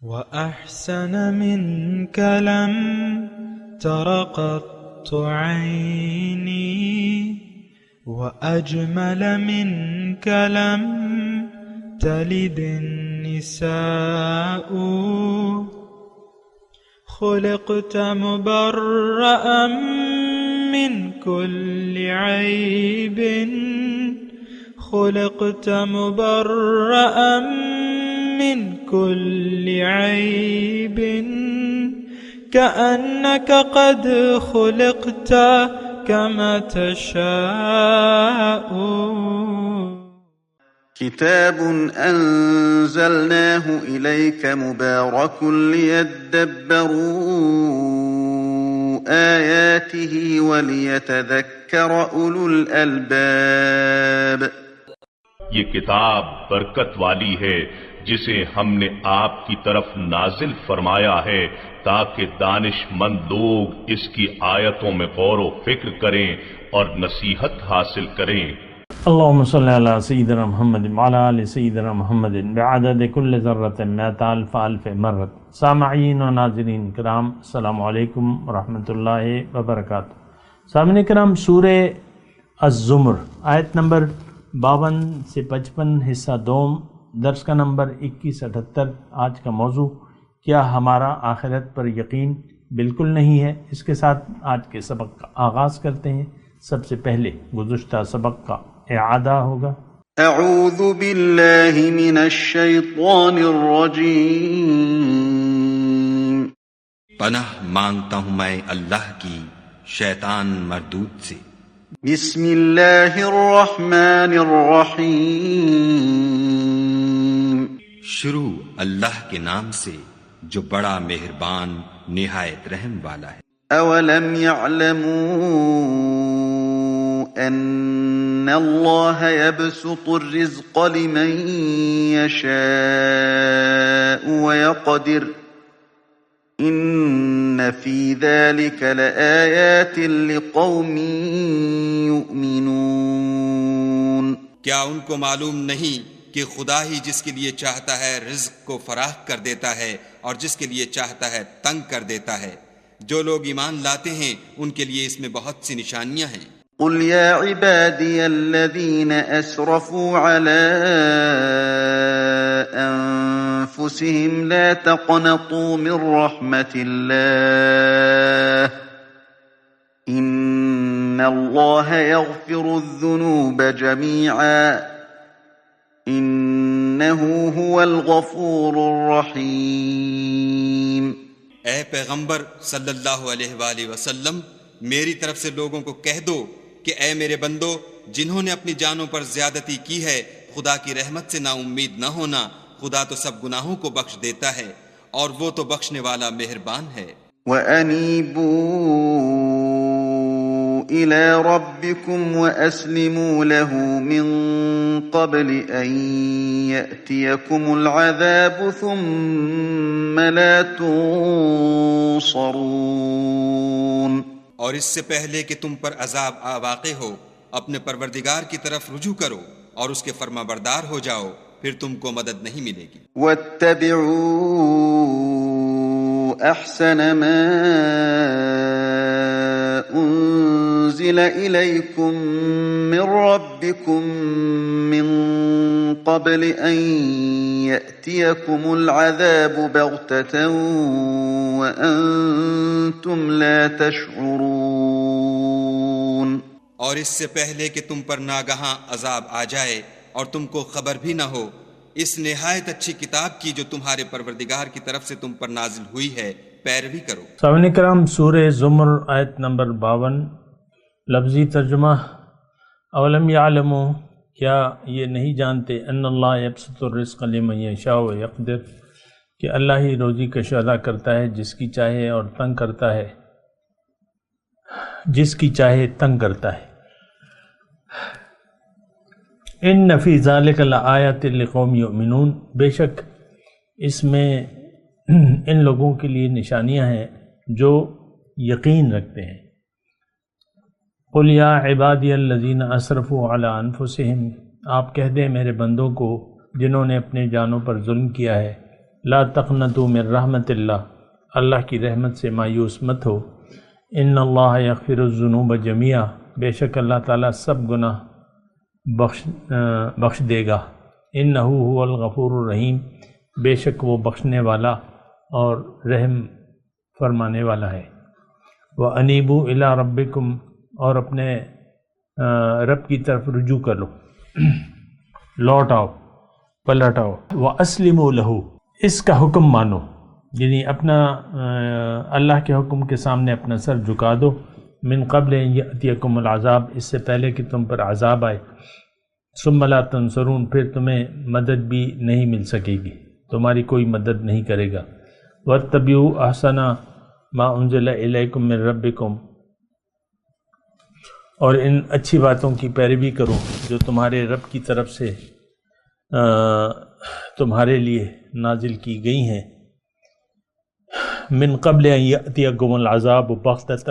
وأحسن منك لم تر قط عيني وأجمل منك لم تلد النساء خلقت مبرأ من كل عيب خلقت مبرأ من كل عيب كأنك قد خلقت كما تشاء. كتاب أنزلناه إليك مبارك ليدبروا آياته وليتذكر أولو الألباب. یہ کتاب برکت والی ہے جسے ہم نے آپ کی طرف نازل فرمایا ہے تاکہ دانش مند لوگ اس کی آیتوں میں غور و فکر کریں اور نصیحت حاصل کریں. اللهم صل على سيدنا محمد وعلى آل سيدنا محمد بعدد كل ذرة مئة ألف ألف مرة. سامعین و ناظرین کرام، السلام علیکم ورحمۃ اللہ وبرکاتہ. سامعین کرام، سورہ الزمر آیت نمبر 52 سے 55 حصہ دوم، درس کا نمبر 2178. آج کا موضوع کیا ہمارا آخرت پر یقین بالکل نہیں ہے. اس کے ساتھ آج کے سبق کا آغاز کرتے ہیں. سب سے پہلے گزشتہ سبق کا اعادہ ہوگا. اعوذ باللہ من الشیطان الرجیم. پناہ مانگتا ہوں میں اللہ کی شیطان مردود سے. بسم اللہ الرحمن الرحیم. شروع اللہ کے نام سے جو بڑا مہربان نہایت رحم والا ہے. اولم يعلموا ان اللہ يبسط الرزق لمن يشاء ويقدر ان فی ذلک لآیات لقوم یؤمنون. کیا ان کو معلوم نہیں کہ خدا ہی جس کے لیے چاہتا ہے رزق کو فراخ کر دیتا ہے اور جس کے لیے چاہتا ہے تنگ کر دیتا ہے. جو لوگ ایمان لاتے ہیں ان کے لیے اس میں بہت سی نشانیاں ہیں. قل یا عبادی الذین اسرفوا علی انفسهم لا تقنطوا من رحمت اللہ ان اللہ یغفر الذنوب جميعا انہ هو الغفور الرحیم. اے پیغمبر صلی اللہ علیہ وآلہ وسلم، میری طرف سے لوگوں کو کہہ دو کہ اے میرے بندو، جنہوں نے اپنی جانوں پر زیادتی کی ہے خدا کی رحمت سے نا امید نہ ہونا. خدا تو سب گناہوں کو بخش دیتا ہے اور وہ تو بخشنے والا مہربان ہے. وَأَنِيبُوا إِلَى رَبِّكُمْ وَأَسْلِمُوا لَهُ مِن قَبْلِ أَن يَأْتِيَكُمُ الْعَذَابُ ثُمَّ لَا تُنصَرُونَ. اور اس سے پہلے کہ تم پر عذاب واقع ہو، اپنے پروردگار کی طرف رجوع کرو اور اس کے فرما بردار ہو جاؤ، پھر تم کو مدد نہیں ملے گی. وَاتَّبِعُوا أَحْسَنَ مَا أُنزِلَ إِلَيْكُم مِّن رَّبِّكُم مِّن قَبْلِ أَن يَأْتِيَكُمُ الْعَذَابُ بَغْتَةً وَأَنتُمْ لَا تَشْعُرُونَ. اور اس سے پہلے کہ تم پر ناگہاں عذاب آ جائے اور تم کو خبر بھی نہ ہو، اس نہایت اچھی کتاب کی جو تمہارے پروردگار کی طرف سے تم پر نازل ہوئی ہے پیروی کرو. سامعین کرام، سورہ زمر آیت نمبر 52. لفظی ترجمہ: اولم یعلموا، کیا یہ نہیں جانتے، ان اللہ یبسط الرزق لمن یشاء ویقدر، کہ اللہ ہی روزی کش ادا کرتا ہے جس کی چاہے اور تنگ کرتا ہے، جس کی چاہے تنگ کرتا ہے. ان فی ذلک لآیات لقوم یؤمنون، بے شک اس میں ان لوگوں کے لیے نشانیاں ہیں جو یقین رکھتے ہیں. قل یا عبادی الذین اسرفوا علی انفسہم، آپ کہہ دیں میرے بندوں کو جنہوں نے اپنے جانوں پر ظلم کیا ہے، لا تقنطوا من رحمت اللہ، اللہ کی رحمت سے مایوس مت ہو، ان اللہ یغفر الذنوب جميعا، بے شک اللہ تعالیٰ سب گناہ بخش دے گا، انہ هو الغفور الرحیم، بے شک وہ بخشنے والا اور رحم فرمانے والا ہے۔ وَأَنِيبُوا إِلَىٰ رَبِّكُمْ، اور اپنے رب کی طرف رجوع کر لو، لوٹ آؤ، پلٹ آؤ۔ وَأَسْلِمُوا لَهُ، اس کا حکم مانو، یعنی اپنا اللہ کے حکم کے سامنے اپنا سر جھکا دو، من قبل ان یأتیکم العذاب، اس سے پہلے کہ تم پر عذاب آئے، ثم لا تنصرون، پھر تمہیں مدد بھی نہیں مل سکے گی، تمہاری کوئی مدد نہیں کرے گا۔ واتبعوا احسن ما انزل الیکم من ربکم، اور ان اچھی باتوں کی پیروی کرو جو تمہارے رب کی طرف سے تمہارے لیے نازل کی گئی ہیں، من قبل ان یأتیکم العذاب بغتۃ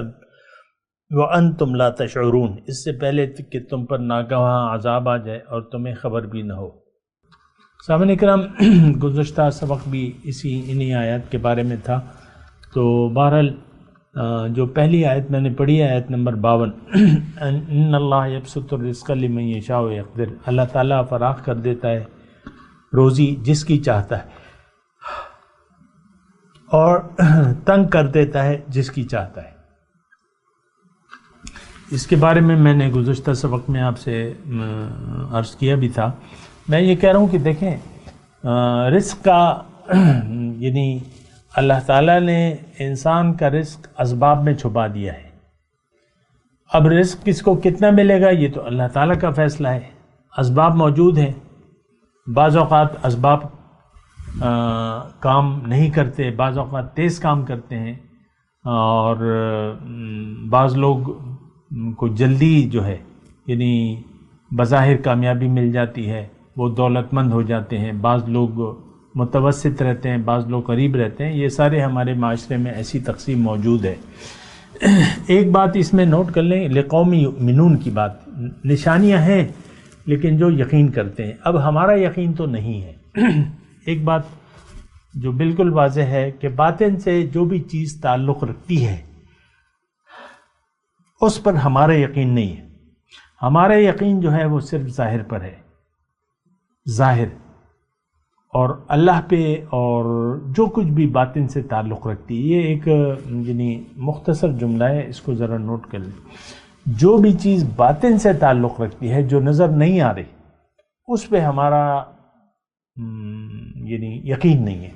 وانتم لا تشعرون، اس سے پہلے کہ تم پر ناگہاں عذاب آ جائے اور تمہیں خبر بھی نہ ہو۔ سامعین کرام، گزشتہ سبق بھی انہی آیات کے بارے میں تھا، تو بہرحال جو پہلی آیت میں نے پڑھی ہے، آیت نمبر 52، ان اللہ یبسط الرزق لمن یشاء ویقدر، اللہ تعالیٰ فراخ کر دیتا ہے روزی جس کی چاہتا ہے اور تنگ کر دیتا ہے جس کی چاہتا ہے۔ اس کے بارے میں نے گزشتہ سبق میں آپ سے عرض کیا بھی تھا۔ میں یہ کہہ رہا ہوں کہ دیکھیں، رزق کا یعنی اللہ تعالیٰ نے انسان کا رزق اسباب میں چھپا دیا ہے۔ اب رزق کس کو کتنا ملے گا یہ تو اللہ تعالیٰ کا فیصلہ ہے۔ اسباب موجود ہیں، بعض اوقات اسباب کام نہیں کرتے، بعض اوقات تیز کام کرتے ہیں، اور بعض لوگ کو جلدی جو ہے یعنی بظاہر کامیابی مل جاتی ہے، وہ دولت مند ہو جاتے ہیں، بعض لوگ متوسط رہتے ہیں، بعض لوگ قریب رہتے ہیں۔ یہ سارے ہمارے معاشرے میں ایسی تقسیم موجود ہے۔ ایک بات اس میں نوٹ کر لیں، لقوم یؤمنون کی بات، نشانیاں ہیں لیکن جو یقین کرتے ہیں۔ اب ہمارا یقین تو نہیں ہے۔ ایک بات جو بالکل واضح ہے کہ باطن سے جو بھی چیز تعلق رکھتی ہے اس پر ہمارا یقین نہیں ہے۔ ہمارا یقین جو ہے وہ صرف ظاہر پر ہے، ظاہر، اور اللہ پہ، اور جو کچھ بھی باطن سے تعلق رکھتی ہے۔ یہ ایک یعنی مختصر جملہ ہے، اس کو ذرا نوٹ کر لیں۔ جو بھی چیز باطن سے تعلق رکھتی ہے، جو نظر نہیں آ رہی، اس پہ ہمارا یعنی یقین نہیں ہے۔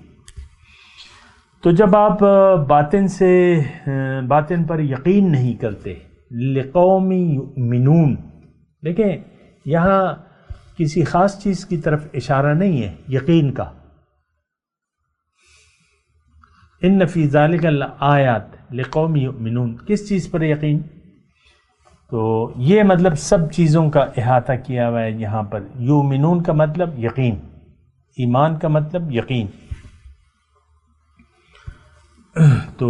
تو جب آپ باطن پر یقین نہیں کرتے، لقوم یؤمنون، دیکھیں یہاں کسی خاص چیز کی طرف اشارہ نہیں ہے، یقین کا۔ ان فی ذلک الآیات لقوم یؤمنون، کس چیز پر یقین؟ تو یہ مطلب سب چیزوں کا احاطہ کیا ہوا ہے یہاں پر۔ یؤمنون کا مطلب یقین، ایمان کا مطلب یقین۔ تو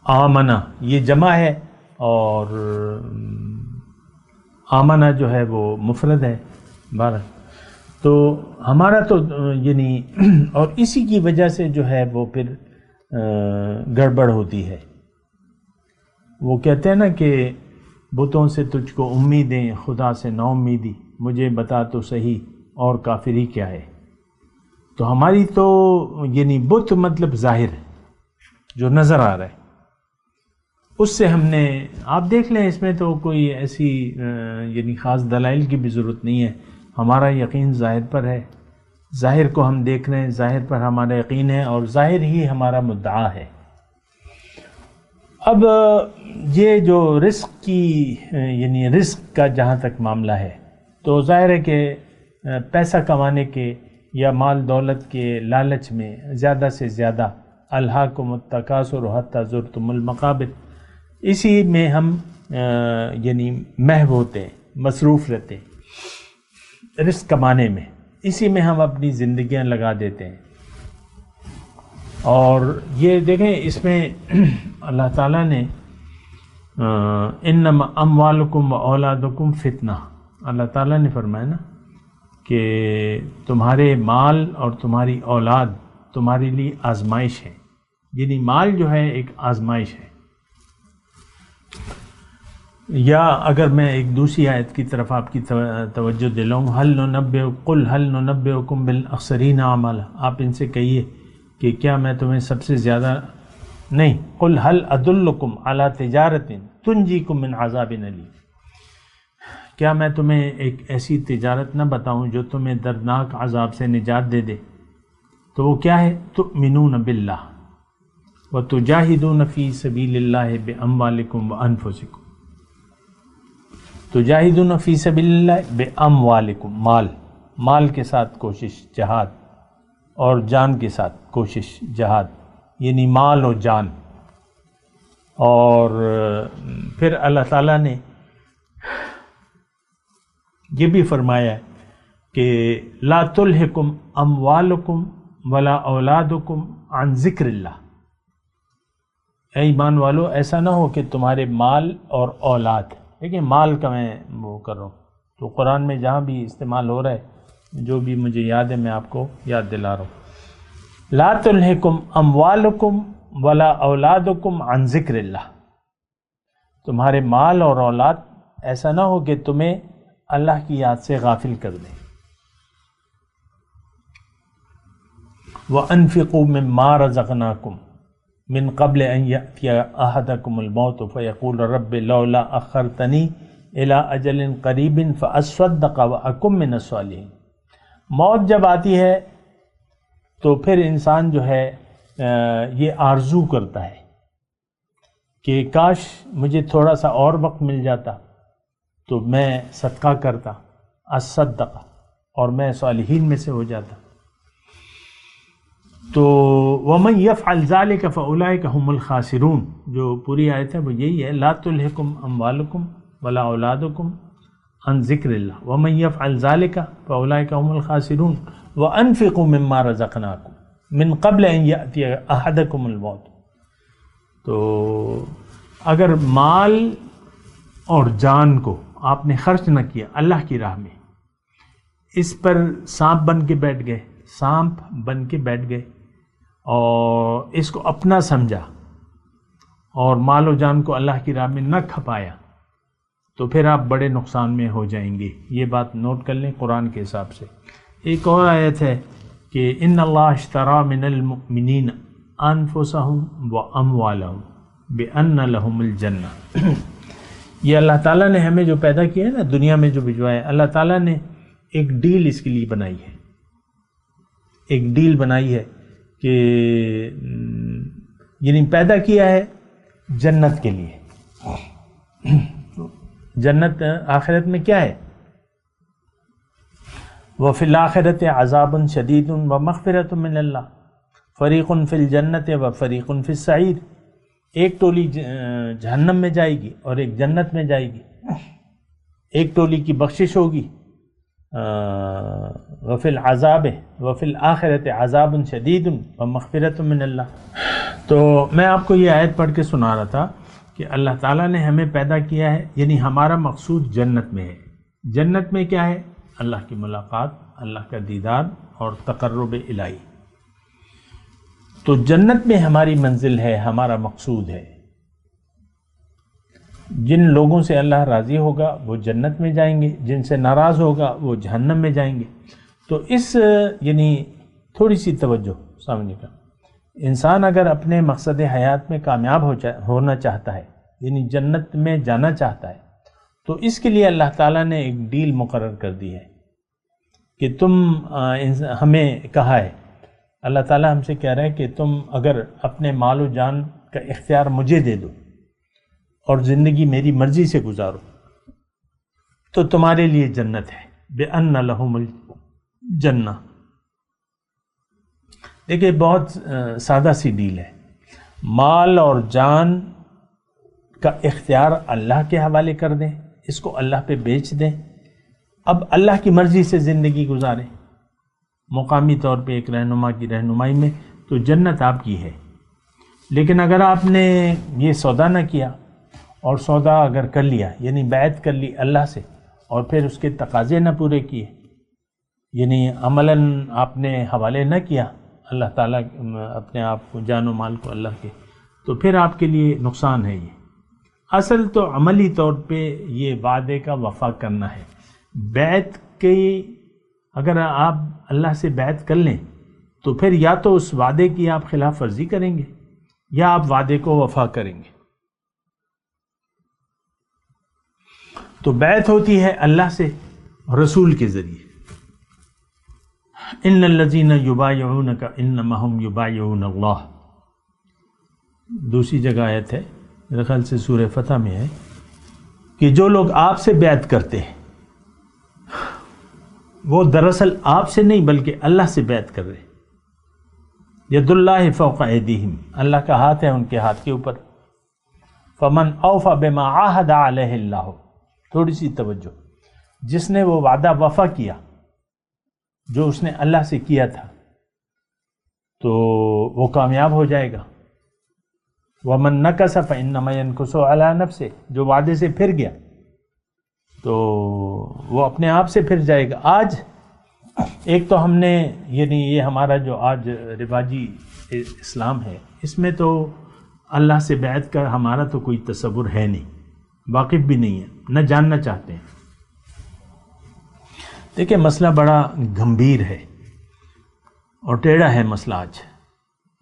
آمنہ یہ جمع ہے اور آمنہ جو ہے وہ مفرد ہے، بارہ۔ تو ہمارا تو یعنی اور اسی کی وجہ سے جو ہے وہ پھر گڑبڑ ہوتی ہے۔ وہ کہتے ہیں نا کہ بتوں سے تجھ کو امیدیں، خدا سے نا امیدی، مجھے بتا تو صحیح اور کافری کیا ہے۔ تو ہماری تو یعنی بت مطلب ظاہر جو نظر آ رہا ہے، اس سے ہم نے، آپ دیکھ لیں، اس میں تو کوئی ایسی یعنی خاص دلائل کی بھی ضرورت نہیں ہے۔ ہمارا یقین ظاہر پر ہے، ظاہر کو ہم دیکھ رہے ہیں، ظاہر پر ہمارا یقین ہے اور ظاہر ہی ہمارا مدعا ہے۔ اب یہ جو رزق کی یعنی رزق کا جہاں تک معاملہ ہے، تو ظاہر ہے کہ پیسہ کمانے کے یا مال دولت کے لالچ میں زیادہ سے زیادہ الہاکم التکاثر حتی زرتم المقابر، اسی میں ہم یعنی محو ہوتے ہیں، مصروف رہتے ہیں رزق کمانے میں، اسی میں ہم اپنی زندگیاں لگا دیتے ہیں۔ اور یہ دیکھیں اس میں اللہ تعالیٰ نے انما اموالکم و اولادکم فتنہ، اللہ تعالیٰ نے فرمایا نا کہ تمہارے مال اور تمہاری اولاد تمہارے لیے آزمائش ہے، یعنی مال جو ہے ایک آزمائش ہے۔ یا اگر میں ایک دوسری آیت کی طرف آپ کی توجہ دلاؤں، قل هل ننبئکم بالاخسرین اعمالا، آپ ان سے کہیے کہ کیا میں تمہیں سب سے زیادہ نہیں، قل هل ادلکم علی تجارت تنجیکم من عذاب علیم، کیا میں تمہیں ایک ایسی تجارت نہ بتاؤں جو تمہیں دردناک عذاب سے نجات دے دے؟ تو وہ کیا ہے؟ تؤمنون باللہ وتجاہدون فی سبیل اللہ باموالکم وانفسکم، تجاہدون فی سبیل اللہ باموالکم، مال کے ساتھ کوشش جہاد، اور جان کے ساتھ کوشش جہاد، یعنی مال و جان۔ اور پھر اللہ تعالیٰ نے یہ بھی فرمایا ہے کہ لا تلہکم اموالکم ولا اولادکم عن ذکر اللہ، اے ایمان والو ایسا نہ ہو کہ تمہارے مال اور اولاد، دیکھیں مال کا میں وہ کر رہا ہوں تو قرآن میں جہاں بھی استعمال ہو رہا ہے جو بھی مجھے یاد ہے میں آپ کو یاد دلا رہا ہوں، لا تلہکم اموالکم ولا اولادکم عن ذکر اللہ، تمہارے مال اور اولاد ایسا نہ ہو کہ تمہیں اللہ کی یاد سے غافل کر دیں۔ وَأَنفِقُوا مِمَّا رَزَقْنَاكُمْ من قبل ان یأتی احدکم الموت فیقول رب لولا اخرتنی الی اجل قریب فاصدق واکن من الصالحین، موت جب آتی ہے تو پھر انسان جو ہے یہ آرزو کرتا ہے کہ کاش مجھے تھوڑا سا اور وقت مل جاتا تو میں صدقہ کرتا، اصدق، اور میں صالحین میں سے ہو جاتا۔ تو وَمَنْ يَفْعَلْ ذَلِكَ فَأُولَئِكَ هُمُ الْخَاسِرُونَ، جو پوری آیت ہے وہ یہی ہے، لا تلہکم اموالکم ولا اولادکم عن ذکر اللہ وَمَنْ يَفْعَلْ ذَلِكَ فَأُولَئِكَ هُمُ الْخَاسِرُونَ وَأَنفِقُوا مِمَّا رَزَقْنَاكُمْ مِنْ قَبْلِ أَنْ يَأْتِيَ أَحَدَكُمُ الْمَوْتُ۔ تو اگر مال اور جان کو آپ نے خرچ نہ کیا اللہ کی راہ میں، اس پر سانپ بن کے بیٹھ گئے اور اس کو اپنا سمجھا اور مال و جان کو اللہ کی راہ میں نہ کھپایا تو پھر آپ بڑے نقصان میں ہو جائیں گے۔ یہ بات نوٹ کر لیں قرآن کے حساب سے۔ ایک اور آیت ہے کہ ان اللہ اشتری من المؤمنین انفسهم واموالهم بان لهم الجنہ، یہ اللہ تعالیٰ نے ہمیں جو پیدا کیا ہے نا، دنیا میں جو بھجوایا ہے، اللہ تعالیٰ نے ایک ڈیل اس کے لیے بنائی ہے، ایک ڈیل بنائی ہے کہ یعنی پیدا کیا ہے جنت کے لیے۔ جنت آخرت میں کیا ہے؟ وَفِي الْآخِرَةِ عَذَابٌ شَدِيدٌ وَمَغْفِرَةٌ مِّنَ اللَّهِ فَرِيقٌ فِي الْجَنَّةِ وَفَرِيقٌ فِي السَّعِيرِ، ایک ٹولی جہنم میں جائے گی اور ایک جنت میں جائے گی، ایک ٹولی کی بخشش ہوگی وفی العذاب وفی الآخرۃ عذاب شدید ومغفرۃ من اللہ۔ تو میں آپ کو یہ آیت پڑھ کے سنا رہا تھا کہ اللہ تعالیٰ نے ہمیں پیدا کیا ہے، یعنی ہمارا مقصود جنت میں ہے۔ جنت میں کیا ہے؟ اللہ کی ملاقات، اللہ کا دیدار اور تقرب الہی۔ تو جنت میں ہماری منزل ہے، ہمارا مقصود ہے۔ جن لوگوں سے اللہ راضی ہوگا وہ جنت میں جائیں گے، جن سے ناراض ہوگا وہ جہنم میں جائیں گے۔ تو اس یعنی تھوڑی سی توجہ سامنے کا، انسان اگر اپنے مقصد حیات میں کامیاب ہونا چاہتا ہے، یعنی جنت میں جانا چاہتا ہے، تو اس کے لیے اللہ تعالیٰ نے ایک ڈیل مقرر کر دی ہے کہ تم ہمیں کہا ہے، اللہ تعالیٰ ہم سے کہہ رہا ہے کہ تم اگر اپنے مال و جان کا اختیار مجھے دے دو اور زندگی میری مرضی سے گزارو تو تمہارے لیے جنت ہے، بِأَنَّ لَهُمُ الْجَنَّةِ۔ دیکھیں بہت سادہ سی ڈیل ہے، مال اور جان کا اختیار اللہ کے حوالے کر دیں، اس کو اللہ پہ بیچ دیں، اب اللہ کی مرضی سے زندگی گزاریں مقامی طور پہ ایک رہنما کی رہنمائی میں، تو جنت آپ کی ہے۔ لیکن اگر آپ نے یہ سودا نہ کیا اور سودا اگر کر لیا، یعنی بیعت کر لی اللہ سے، اور پھر اس کے تقاضے نہ پورے کیے، یعنی عملاً آپ نے حوالے نہ کیا اللہ تعالیٰ اپنے آپ کو، جان و مال کو اللہ کے، تو پھر آپ کے لیے نقصان ہے۔ یہ اصل تو عملی طور پہ یہ وعدے کا وفا کرنا ہے۔ بیعت کی اگر آپ اللہ سے بیعت کر لیں تو پھر یا تو اس وعدے کی آپ خلاف ورزی کریں گے یا آپ وعدے کو وفا کریں گے۔ تو بیعت ہوتی ہے اللہ سے، رسول کے ذریعے۔ ان الذین یبایعونک انما هم یبایعون اللہ، دوسری جگہ آیت ہے میرے خیال سے سورہ فتح میں ہے، کہ جو لوگ آپ سے بیعت کرتے ہیں وہ دراصل آپ سے نہیں بلکہ اللہ سے بیعت کر رہے ہیں۔ ید اللہ فوق ایدیہم، اللہ کا ہاتھ ہے ان کے ہاتھ کے اوپر۔ فمن اوفی بما عاہد علیہ اللہ، تھوڑی سی توجہ، جس نے وہ وعدہ وفا کیا جو اس نے اللہ سے کیا تھا تو وہ کامیاب ہو جائے گا۔ ومن نکث فانما ینکث علی نفسہ، جو وعدے سے پھر گیا تو وہ اپنے آپ سے پھر جائے گا۔ آج ایک تو ہم نے یعنی یہ ہمارا جو آج رواجی اسلام ہے، اس میں تو اللہ سے بیعت کا ہمارا تو کوئی تصور ہے نہیں، واقف بھی نہیں ہے، نہ جاننا چاہتے ہیں۔ دیکھیں مسئلہ بڑا گمبھیر ہے اور ٹیڑھا ہے مسئلہ آج۔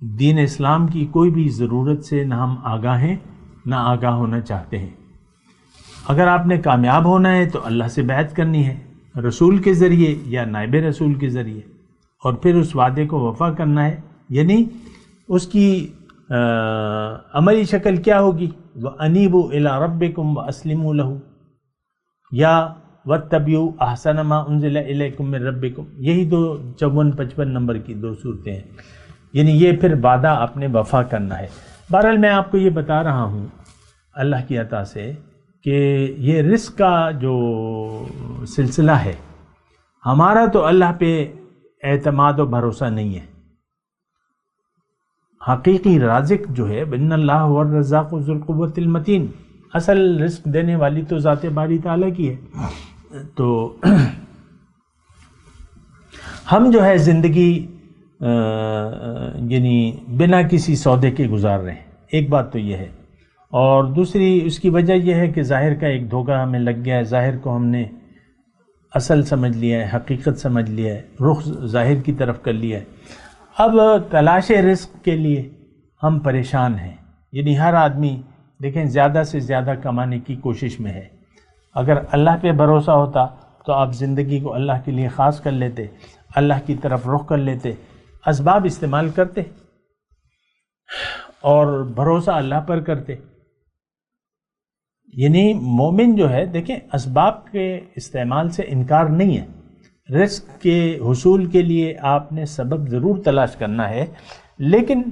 دین اسلام کی کوئی بھی ضرورت سے نہ ہم آگاہ ہیں نہ آگاہ ہونا چاہتے ہیں۔ اگر آپ نے کامیاب ہونا ہے تو اللہ سے بیعت کرنی ہے، رسول کے ذریعے یا نائب رسول کے ذریعے، اور پھر اس وعدے کو وفا کرنا ہے۔ یعنی اس کی عملی شکل کیا ہوگی؟ وَأَنِيبُوا إِلَىٰ رَبِّكُمْ وَأَسْلِمُوا لَهُ یا وَاتَّبِعُوا أَحْسَنَ مَا أُنزِلَ إِلَيْكُم مِّن رَبِّكُم، یہی دو 54-55 نمبر کی دو صورتیں ہیں۔ یعنی یہ پھر وعدہ آپ نے وفا کرنا ہے۔ بہرحال میں آپ کو یہ بتا رہا ہوں اللہ کی عطا سے کہ یہ رزق کا جو سلسلہ ہے ہمارا تو اللہ پہ اعتماد و بھروسہ نہیں ہے۔ حقیقی رازق جو ہے ان اللہ هو الرزاق ذو القوۃ المتین، اصل رزق دینے والی تو ذات باری تعالیٰ کی ہے۔ تو ہم جو ہے زندگی یعنی بنا کسی سودے کے گزار رہے ہیں، ایک بات تو یہ ہے، اور دوسری اس کی وجہ یہ ہے کہ ظاہر کا ایک دھوکہ ہمیں لگ گیا ہے، ظاہر کو ہم نے اصل سمجھ لیا ہے، حقیقت سمجھ لیا ہے، رخ ظاہر کی طرف کر لیا ہے۔ اب تلاش رزق کے لیے ہم پریشان ہیں، یعنی ہر آدمی دیکھیں زیادہ سے زیادہ کمانے کی کوشش میں ہے۔ اگر اللہ پہ بھروسہ ہوتا تو آپ زندگی کو اللہ کے لیے خاص کر لیتے، اللہ کی طرف رخ کر لیتے، اسباب استعمال کرتے اور بھروسہ اللہ پر کرتے۔ یعنی مومن جو ہے دیکھیں اسباب کے استعمال سے انکار نہیں ہے، رزق کے حصول کے لیے آپ نے سبب ضرور تلاش کرنا ہے، لیکن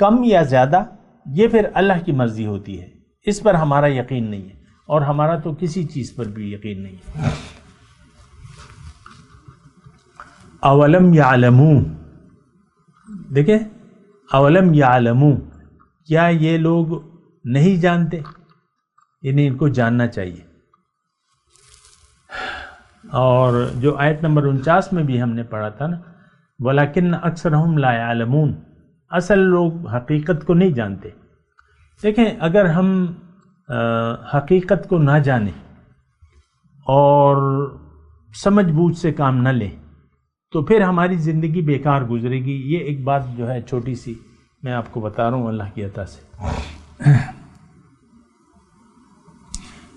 کم یا زیادہ یہ پھر اللہ کی مرضی ہوتی ہے، اس پر ہمارا یقین نہیں ہے، اور ہمارا تو کسی چیز پر بھی یقین نہیں ہے۔ اولم یعلموا، دیکھیں اولم یعلموا، کیا یہ لوگ نہیں جانتے؟ یعنی ان کو جاننا چاہیے۔ اور جو آیت نمبر 49 میں بھی ہم نے پڑھا تھا نا، وَلَكِنَّ أَكْثَرَهُمْ لَا يَعْلَمُونَ، اصل لوگ حقیقت کو نہیں جانتے۔ دیکھیں اگر ہم حقیقت کو نہ جانیں اور سمجھ بوجھ سے کام نہ لیں تو پھر ہماری زندگی بیکار گزرے گی۔ یہ ایک بات جو ہے چھوٹی سی میں آپ کو بتا رہا ہوں اللہ کی عطا سے،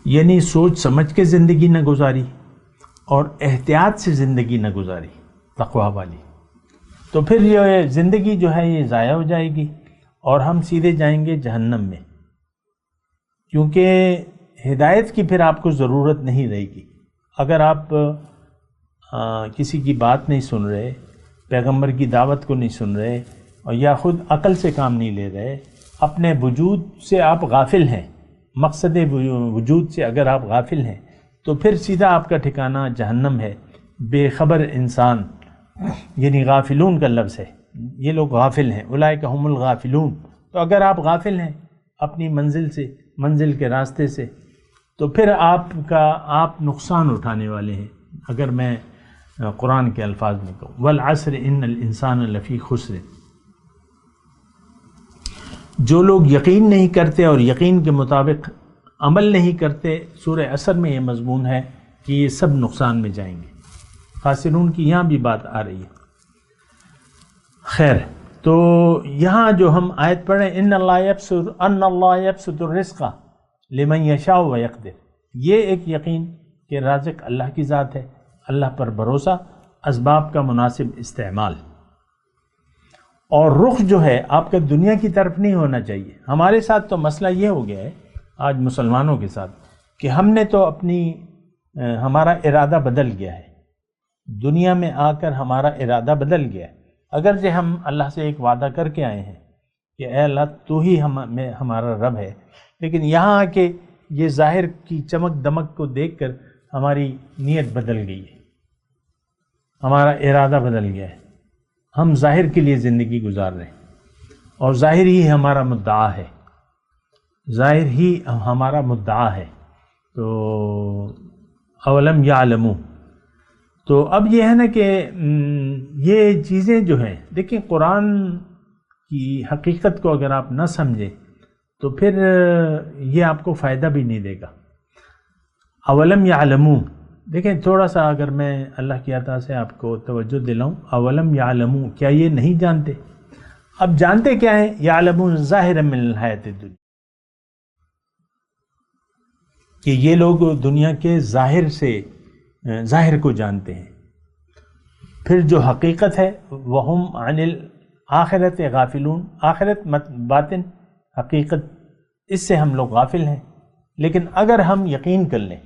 یعنی سوچ سمجھ کے زندگی نہ گزاری اور احتیاط سے زندگی نہ گزاری تقویٰ والی، تو پھر یہ زندگی جو ہے یہ ضائع ہو جائے گی اور ہم سیدھے جائیں گے جہنم میں، کیونکہ ہدایت کی پھر آپ کو ضرورت نہیں رہے گی۔ اگر آپ کسی کی بات نہیں سن رہے، پیغمبر کی دعوت کو نہیں سن رہے، اور یا خود عقل سے کام نہیں لے رہے، اپنے وجود سے آپ غافل ہیں، مقصد وجود سے اگر آپ غافل ہیں تو پھر سیدھا آپ کا ٹھکانہ جہنم ہے۔ بے خبر انسان، یعنی غافلون کا لفظ ہے، یہ لوگ غافل ہیں، اولئک هم الغافلون۔ تو اگر آپ غافل ہیں اپنی منزل سے، منزل کے راستے سے، تو پھر آپ نقصان اٹھانے والے ہیں۔ اگر میں قرآن کے الفاظ میں کہوں، والعصر ان الانسان لفی خسر، جو لوگ یقین نہیں کرتے اور یقین کے مطابق عمل نہیں کرتے، سورہ عصر میں یہ مضمون ہے کہ یہ سب نقصان میں جائیں گے. خاسرون کی یہاں بھی بات آ رہی ہے. خیر، تو یہاں جو ہم آیت پڑھ رہے ہیں، ان اللہ یبسط الرزق لمن یشاء ویقدر، یہ ایک یقین کہ رازق اللہ کی ذات ہے، اللہ پر بھروسہ، اسباب کا مناسب استعمال. اور رخ جو ہے آپ کا دنیا کی طرف نہیں ہونا چاہیے. ہمارے ساتھ تو مسئلہ یہ ہو گیا ہے آج مسلمانوں کے ساتھ کہ ہم نے تو ہمارا ارادہ بدل گیا ہے. دنیا میں آ کر ہمارا ارادہ بدل گیا ہے. اگرچہ ہم اللہ سے ایک وعدہ کر کے آئے ہیں کہ اے اللہ تو ہی ہمارا رب ہے، لیکن یہاں آ کے یہ ظاہر کی چمک دمک کو دیکھ کر ہماری نیت بدل گئی ہے، ہمارا ارادہ بدل گیا ہے. ہم ظاہر کے لیے زندگی گزار رہے ہیں اور ظاہر ہی ہمارا مدعا ہے، ظاہر ہی ہمارا مدعا ہے. تو اولم یعلموا، تو اب یہ ہے نا کہ یہ چیزیں جو ہیں، دیکھیں قرآن کی حقیقت کو اگر آپ نہ سمجھیں تو پھر یہ آپ کو فائدہ بھی نہیں دے گا. اولم یعلموا، دیکھیں تھوڑا سا اگر میں اللہ کی عطا سے آپ کو توجہ دلاؤں، اولم یعلموا، کیا یہ نہیں جانتے؟ اب جانتے کیا ہیں؟ یعلمون ظاہرا من الحیات الدنیا، کہ یہ لوگ دنیا کے ظاہر کو جانتے ہیں. پھر جو حقیقت ہے وہم عن الآخرت غافلون، آخرت باطن حقیقت، اس سے ہم لوگ غافل ہیں. لیکن اگر ہم یقین کر لیں،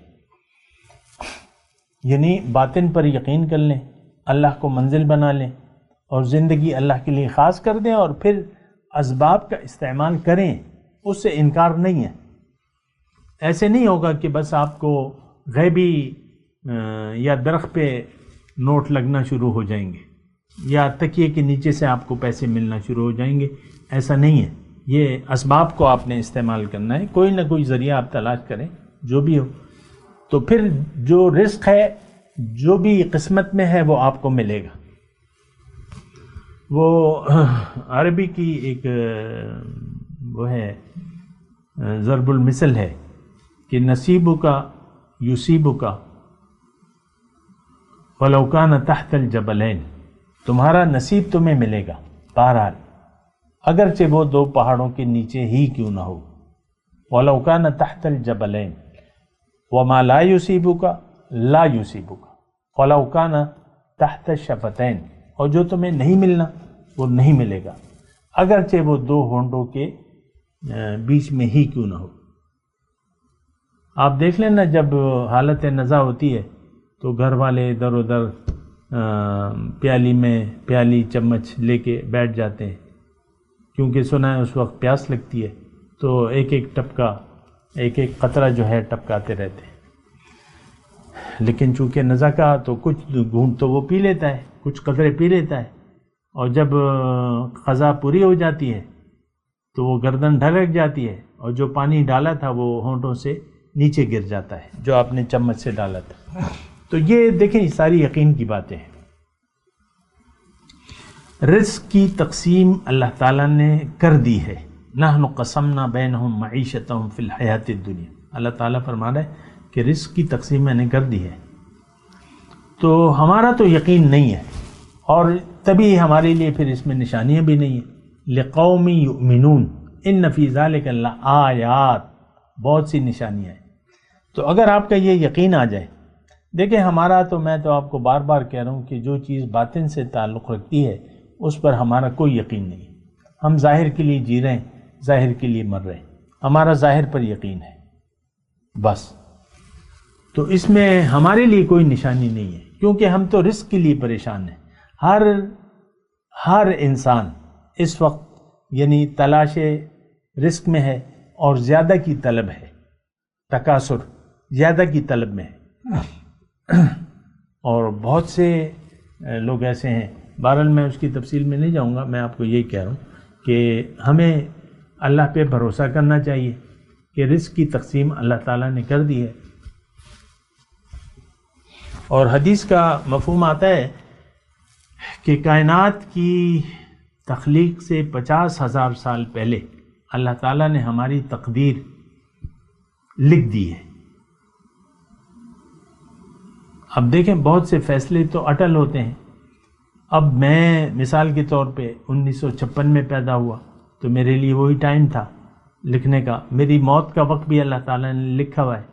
یعنی باطن پر یقین کر لیں، اللہ کو منزل بنا لیں اور زندگی اللہ کے لیے خاص کر دیں اور پھر اسباب کا استعمال کریں، اس سے انکار نہیں ہے. ایسے نہیں ہوگا کہ بس آپ کو غیبی یا درخت پہ نوٹ لگنا شروع ہو جائیں گے یا تکیے کے نیچے سے آپ کو پیسے ملنا شروع ہو جائیں گے. ایسا نہیں ہے. یہ اسباب کو آپ نے استعمال کرنا ہے، کوئی نہ کوئی ذریعہ آپ تلاش کریں جو بھی ہو، تو پھر جو رزق ہے، جو بھی قسمت میں ہے، وہ آپ کو ملے گا. وہ عربی کی ایک وہ ہے ضرب المثل ہے کہ نصیبو کا یصیبو کا ولو کان تحت الجبلین، تمہارا نصیب تمہیں ملے گا بہرحال، اگرچہ وہ دو پہاڑوں کے نیچے ہی کیوں نہ ہو. ولو کان تحت الجبلین وما لا یصیبک لا یصیبک ولو کان تحت الشفتین، اور جو تمہیں نہیں ملنا وہ نہیں ملے گا اگرچہ وہ دو ہونٹوں کے بیچ میں ہی کیوں نہ ہو. آپ دیکھ لیں نا، جب حالت نزا ہوتی ہے تو گھر والے ادھر ادھر پیالی چمچ لے کے بیٹھ جاتے ہیں، کیونکہ سنا ہے اس وقت پیاس لگتی ہے، تو ایک ایک ٹپکا، ایک ایک قطرہ جو ہے ٹپکاتے رہتے ہیں. لیکن چونکہ نزا کا تو کچھ گھونٹ تو وہ پی لیتا ہے، کچھ قطرے پی لیتا ہے، اور جب قضا پوری ہو جاتی ہے تو وہ گردن ڈھلک جاتی ہے اور جو پانی ڈالا تھا وہ ہونٹوں سے نیچے گر جاتا ہے جو آپ نے چمچ سے ڈالا تھا. تو یہ دیکھیں ساری یقین کی باتیں ہیں. رزق کی تقسیم اللہ تعالیٰ نے کر دی ہے. نحن قسمنا بینہم معیشتہم فی الحیات الدنیا، اللہ تعالیٰ فرما رہا ہے کہ رزق کی تقسیم میں نے کر دی ہے. تو ہمارا تو یقین نہیں ہے، اور تبھی ہمارے لیے پھر اس میں نشانیاں بھی نہیں ہیں. لقوم یؤمنون ان فی ذلک لآیات، بہت سی نشانیاں ہیں. تو اگر آپ کا یہ یقین آ جائے، دیکھیں ہمارا تو، میں تو آپ کو بار بار کہہ رہا ہوں کہ جو چیز باطن سے تعلق رکھتی ہے اس پر ہمارا کوئی یقین نہیں. ہم ظاہر کے لیے جی رہے ہیں، ظاہر کے لیے مر رہے ہیں، ہمارا ظاہر پر یقین ہے بس. تو اس میں ہمارے لیے کوئی نشانی نہیں ہے، کیونکہ ہم تو رزق کے لیے پریشان ہیں. ہر انسان اس وقت یعنی تلاش رزق میں ہے اور زیادہ کی طلب ہے، تکاثر، زیادہ کی طلب میں ہے. اور بہت سے لوگ ایسے ہیں، بہرحال میں اس کی تفصیل میں نہیں جاؤں گا. میں آپ کو یہی کہہ رہا ہوں کہ ہمیں اللہ پہ بھروسہ کرنا چاہیے کہ رزق کی تقسیم اللہ تعالیٰ نے کر دی ہے. اور حدیث کا مفہوم آتا ہے کہ کائنات کی تخلیق سے 50,000 سال پہلے اللہ تعالیٰ نے ہماری تقدیر لکھ دی ہے. اب دیکھیں بہت سے فیصلے تو اٹل ہوتے ہیں. اب میں مثال کے طور پہ 1956 میں پیدا ہوا تو میرے لیے وہی ٹائم تھا لکھنے کا. میری موت کا وقت بھی اللہ تعالیٰ نے لکھا ہوا ہے,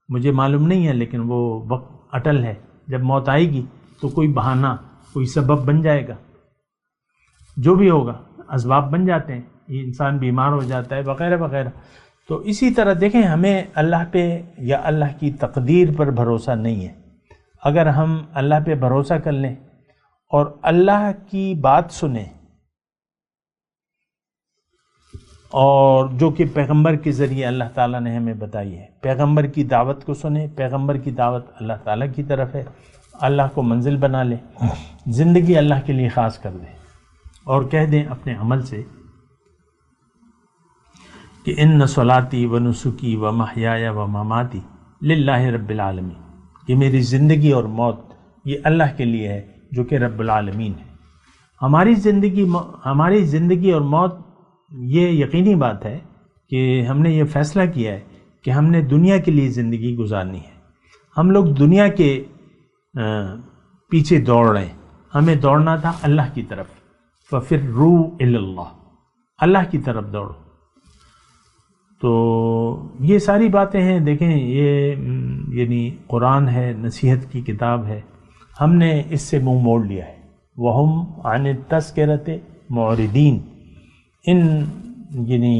مجھے معلوم نہیں ہے لیکن وہ وقت اٹل ہے. جب موت آئے گی تو کوئی بہانہ, کوئی سبب بن جائے گا, جو بھی ہوگا اسباب بن جاتے ہیں, یہ انسان بیمار ہو جاتا ہے وغیرہ وغیرہ. تو اسی طرح دیکھیں ہمیں اللہ پہ یا اللہ کی تقدیر پر بھروسہ نہیں ہے. اگر ہم اللہ پہ بھروسہ کر لیں اور اللہ کی بات سنیں اور جو کہ پیغمبر کے ذریعے اللہ تعالیٰ نے ہمیں بتائی ہے, پیغمبر کی دعوت کو سنیں. پیغمبر کی دعوت اللہ تعالیٰ کی طرف ہے. اللہ کو منزل بنا لیں, زندگی اللہ کے لیے خاص کر دیں اور کہہ دیں اپنے عمل سے کہ ان صلاتی و نسکی و محیایا و مماتی للہ رب العالمین, کہ میری زندگی اور موت یہ اللہ کے لیے ہے جو کہ رب العالمین ہے. ہماری زندگی اور موت یہ یقینی بات ہے کہ ہم نے یہ فیصلہ کیا ہے کہ ہم نے دنیا کے لیے زندگی گزارنی ہے. ہم لوگ دنیا کے پیچھے دوڑ رہے ہیں, ہمیں دوڑنا تھا اللہ کی طرف. فَفِرُّوا إِلَى اللَّهِ, اللہ کی طرف دوڑو. تو یہ ساری باتیں ہیں. دیکھیں یہ یعنی قرآن ہے, نصیحت کی کتاب ہے, ہم نے اس سے منہ موڑ لیا ہے. وَهُمْ عَنِ التَّذْكِرَةِ مُعْرِضِينَ, ان یعنی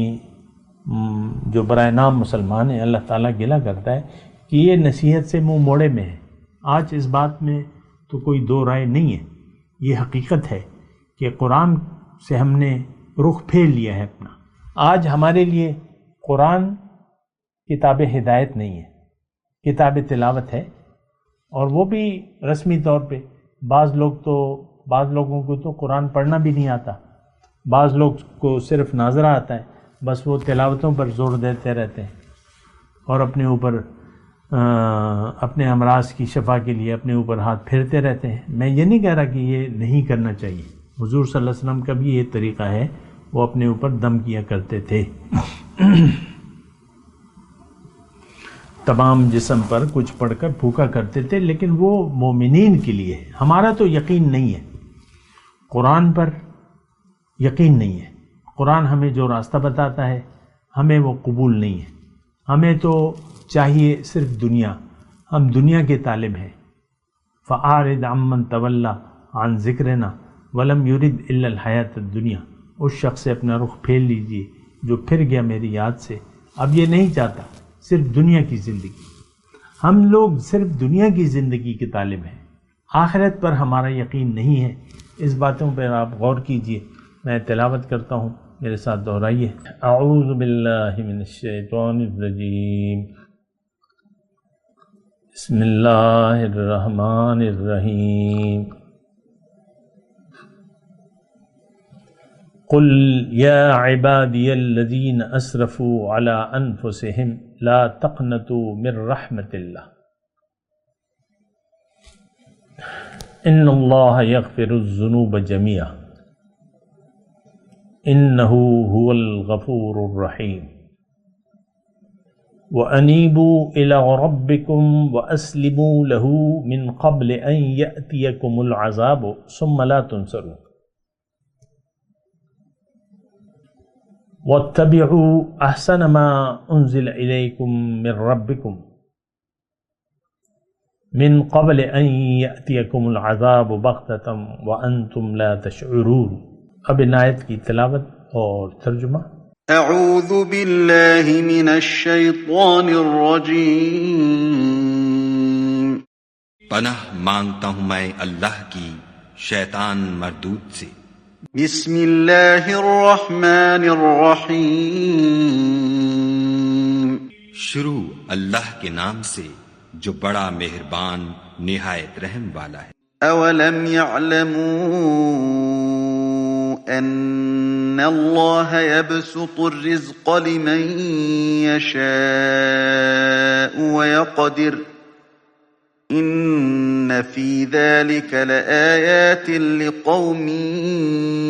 جو برائے نام مسلمان ہیں اللہ تعالیٰ گلہ کرتا ہے کہ یہ نصیحت سے منہ موڑے میں ہے. آج اس بات میں تو کوئی دو رائے نہیں ہے. یہ حقیقت ہے کہ قرآن سے ہم نے رخ پھیر لیا ہے اپنا. آج ہمارے لیے قرآن کتاب ہدایت نہیں ہے, کتاب تلاوت ہے, اور وہ بھی رسمی طور پہ. بعض لوگوں کو تو قرآن پڑھنا بھی نہیں آتا, بعض لوگ کو صرف ناظرہ آتا ہے, بس وہ تلاوتوں پر زور دیتے رہتے ہیں اور اپنے اوپر اپنے امراض کی شفا کے لیے اپنے اوپر ہاتھ پھیرتے رہتے ہیں. میں یہ نہیں کہہ رہا کہ یہ نہیں کرنا چاہیے. حضور صلی اللہ علیہ وسلم کا بھی یہ طریقہ ہے, وہ اپنے اوپر دم کیا کرتے تھے. تمام جسم پر کچھ پڑھ کر پھونکا کرتے تھے, لیکن وہ مومنین کے لیے ہے. ہمارا تو یقین نہیں ہے, قرآن پر یقین نہیں ہے. قرآن ہمیں جو راستہ بتاتا ہے ہمیں وہ قبول نہیں ہے. ہمیں تو چاہیے صرف دنیا, ہم دنیا کے طالب ہیں. فَأَعْرِضْ عَمَّنْ تَوَلَّى عَنْ ذِكْرِنَا وَلَمْ يُرِدْ إِلَّا الْحَيَاةَ الدُّنْيَا, اس شخص سے اپنا رخ پھیر لیجئے جو پھر گیا میری یاد سے, اب یہ نہیں چاہتا صرف دنیا کی زندگی. ہم لوگ صرف دنیا کی زندگی کے طالب ہیں, آخرت پر ہمارا یقین نہیں ہے. اس باتوں پر آپ غور کیجئے. میں تلاوت کرتا ہوں, میرے ساتھ دہرائیے. اعوذ باللہ من الشیطان الرجیم. بسم اللہ الرحمن الرحیم. قل یا عبادی الذین اسرفوا علی انفسہم لا تقنطوا من رحمت اللہ ان اللہ یغفر الذنوب جميعا انہ هو الغفور الرحیم وانیبوا الی ربکم واسلموا له من قبل ان یأتیکم العذاب ثم لا تنصرون واتبعوا احسن ما انزل الیکم من ربکم من قبل ان یأتیکم العذاب بغتۃ وانتم لا تشعرون. اب ان آیت کی تلاوت اور ترجمہ. اعوذ باللہ من الشیطان الرجیم. پناہ مانگتا ہوں میں اللہ کی شیطان مردود سے. بسم اللہ الرحمن الرحیم. شروع اللہ کے نام سے جو بڑا مہربان نہایت رحم والا ہے. اولم يعلموا ان اللہ يبسط الرزق لمن يشاء ويقدر إن في ذلك لآيات لقوم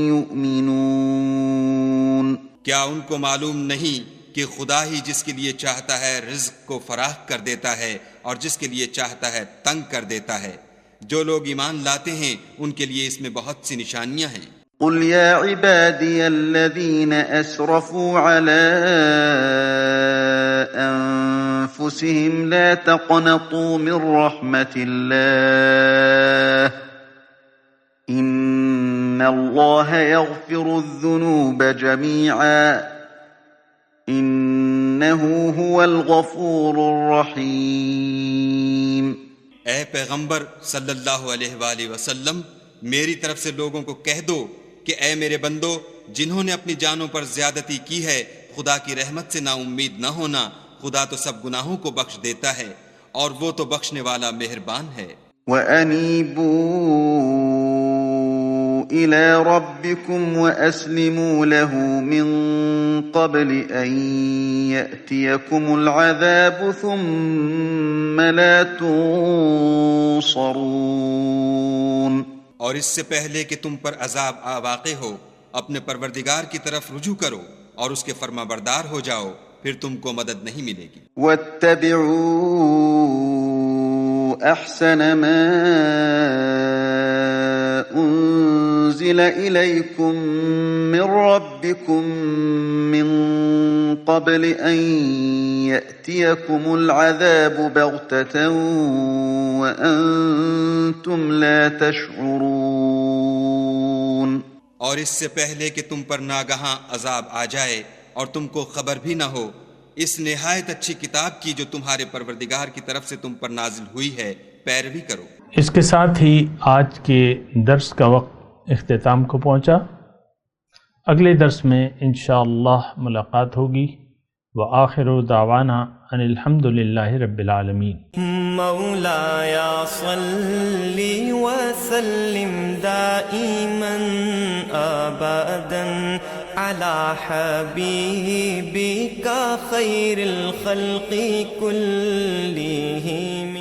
يؤمنون. کیا ان کو معلوم نہیں کہ خدا ہی جس کے لیے چاہتا ہے رزق کو فراخ کر دیتا ہے اور جس کے لیے چاہتا ہے تنگ کر دیتا ہے. جو لوگ ایمان لاتے ہیں ان کے لیے اس میں بہت سی نشانیاں ہیں. قل يا عبادي الذين أسرفوا على أنفسهم لا تقنطوا من رحمة الله إن الله يغفر الذنوب جميعا إنه هو الغفور الرحيم. اے پیغمبر صلی اللہ علیہ وآلہ وسلم، میری طرف سے لوگوں کو کہہ دو کہ اے میرے بندو، جنہوں نے اپنی جانوں پر زیادتی کی ہے خدا کی رحمت سے نا امید نہ ہونا. خدا تو سب گناہوں کو بخش دیتا ہے اور وہ تو بخشنے والا مہربان ہے. وَأَنِيبُوا إِلَى رَبِّكُمْ وَأَسْلِمُوا لَهُ مِن قَبْلِ أَن يَأْتِيَكُمُ الْعَذَابُ ثُمَّ لَا تُنصَرُونَ. اور اس سے پہلے کہ تم پر عذاب واقع ہو، اپنے پروردگار کی طرف رجوع کرو اور اس کے فرما بردار ہو جاؤ، پھر تم کو مدد نہیں ملے گی. وَاتَّبِعُوا أَحْسَنَ مَا أُنزِلَ إِلَيْكُم مِّن رَّبِّكُم مِّن قَبْلِ أَن يَأْتِيَكُمُ الْعَذَابُ بَغْتَةً وَأَنتُمْ لَا تَشْعُرُونَ. اور اس سے پہلے کہ تم پر ناگہاں عذاب آ جائے اور تم کو خبر بھی نہ ہو، اس نہایت اچھی کتاب کی جو تمہارے پروردگار کی طرف سے تم پر نازل ہوئی ہے پیروی کرو. اس کے ساتھ ہی آج کے درس کا وقت اختتام کو پہنچا. اگلے درس میں انشاءاللہ ملاقات ہوگی. وآخر دعوانا ان الحمد للہ رب العالمین. مولاي صل وسلم دائما ابدا على حبيبك خير الخلق كلهم.